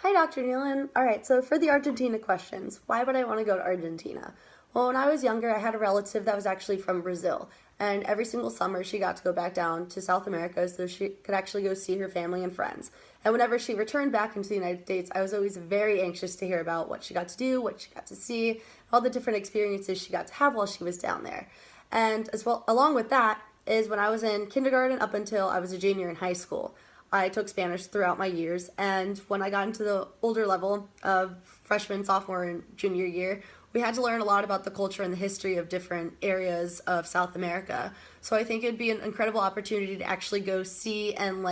Hi, Dr. Nealon. All right, so for the Argentina questions, why would I want to go to Argentina? Well, when I was younger, I had a relative that was actually from Brazil, and every single summer she got to go back down to South America so she could actually go see her family and friends. And whenever she returned back into the United States, I was always very anxious to hear about what she got to do, what she got to see, all the different experiences she got to have while she was down there. And as well, along with that, is when I was in kindergarten up until I was a junior in high school. I took Spanish throughout my years, and when I got into the older level of freshman, sophomore, and junior year, we had to learn a lot about the culture and the history of different areas of South America. So I think it'd be an incredible opportunity to actually go see and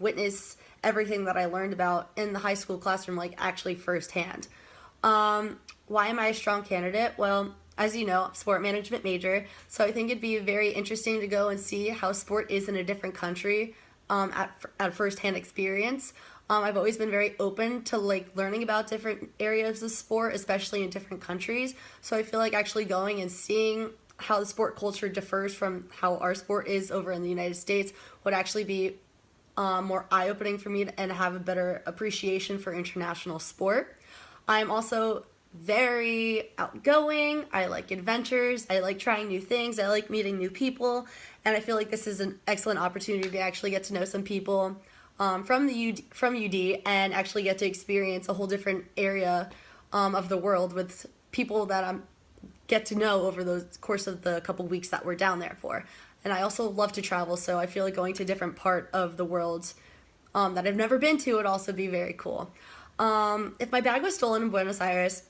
witness everything that I learned about in the high school classroom, actually firsthand. Why am I a strong candidate? Well, as you know, I'm a sport management major, so I think it'd be very interesting to go and see how sport is in a different country at firsthand experience. I've always been very open to learning about different areas of sport, especially in different countries. So I feel like actually going and seeing how the sport culture differs from how our sport is over in the United States would actually be more eye-opening for me and have a better appreciation for international sport. I'm also very outgoing. I like adventures. I like trying new things. I like meeting new people. And I feel like this is an excellent opportunity to actually get to know some people from UD and actually get to experience a whole different area of the world with people that I get to know over the course of the couple weeks that we're down there for. And I also love to travel, so I feel like going to a different part of the world that I've never been to would also be very cool. If my bag was stolen in Buenos Aires,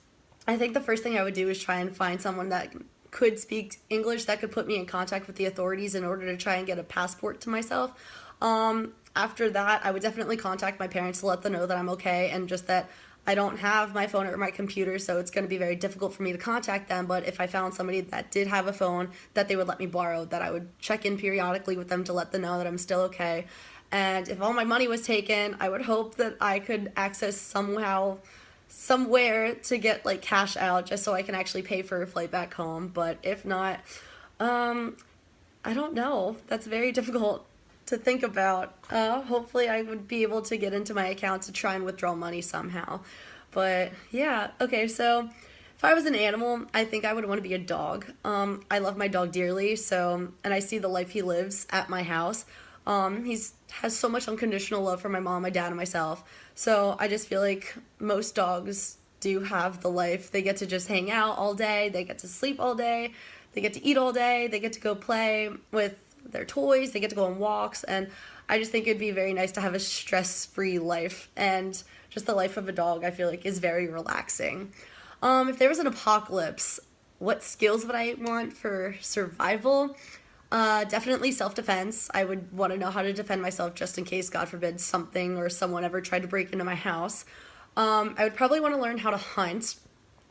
I think the first thing I would do is try and find someone that could speak English that could put me in contact with the authorities in order to try and get a passport to myself. After that, I would definitely contact my parents to let them know that I'm okay and just that I don't have my phone or my computer, so it's going to be very difficult for me to contact them. But if I found somebody that did have a phone that they would let me borrow, that I would check in periodically with them to let them know that I'm still okay. And if all my money was taken, I would hope that I could access somewhere to get cash out just so I can actually pay for a flight back home. But if not, I don't know. That's very difficult to think about. Hopefully I would be able to get into my account to try and withdraw money somehow. But yeah, okay, so if I was an animal, I think I would want to be a dog. I love my dog dearly, and I see the life he lives at my house. He's has so much unconditional love for my mom, my dad, and myself. So I just feel like most dogs do have the life. They get to just hang out all day. They get to sleep all day. They get to eat all day. They get to go play with their toys. They get to go on walks. And I just think it'd be very nice to have a stress-free life. And just the life of a dog, I feel like, is very relaxing. If there was an apocalypse, what skills would I want for survival? Definitely self-defense. I would want to know how to defend myself just in case, God forbid, something or someone ever tried to break into my house. I would probably want to learn how to hunt,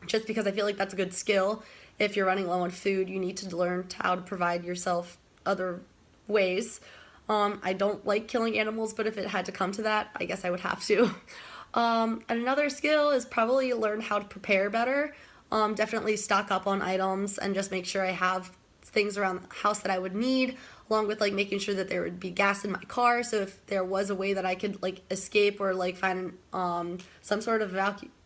just because I feel like that's a good skill. If you're running low on food, you need to learn how to provide yourself other ways. I don't like killing animals, but if it had to come to that, I guess I would have to. And another skill is probably learn how to prepare better. Definitely stock up on items and just make sure I have things around the house that I would need, along with making sure that there would be gas in my car. So if there was a way that I could escape or find some sort of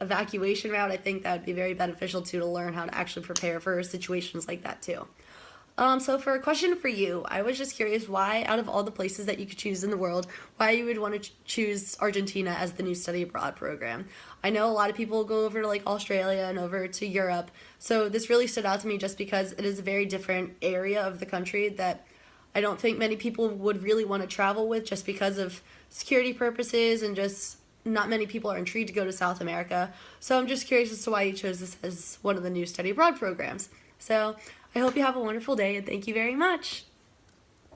evacuation route, I think that would be very beneficial too, to learn how to actually prepare for situations like that too. So for a question for you, I was just curious why, out of all the places that you could choose in the world, why you would want to choose Argentina as the new study abroad program. I know a lot of people go over to Australia and over to Europe, so this really stood out to me just because it is a very different area of the country that I don't think many people would really want to travel with just because of security purposes, and just not many people are intrigued to go to South America. So I'm just curious as to why you chose this as one of the new study abroad programs. So I hope you have a wonderful day, and thank you very much.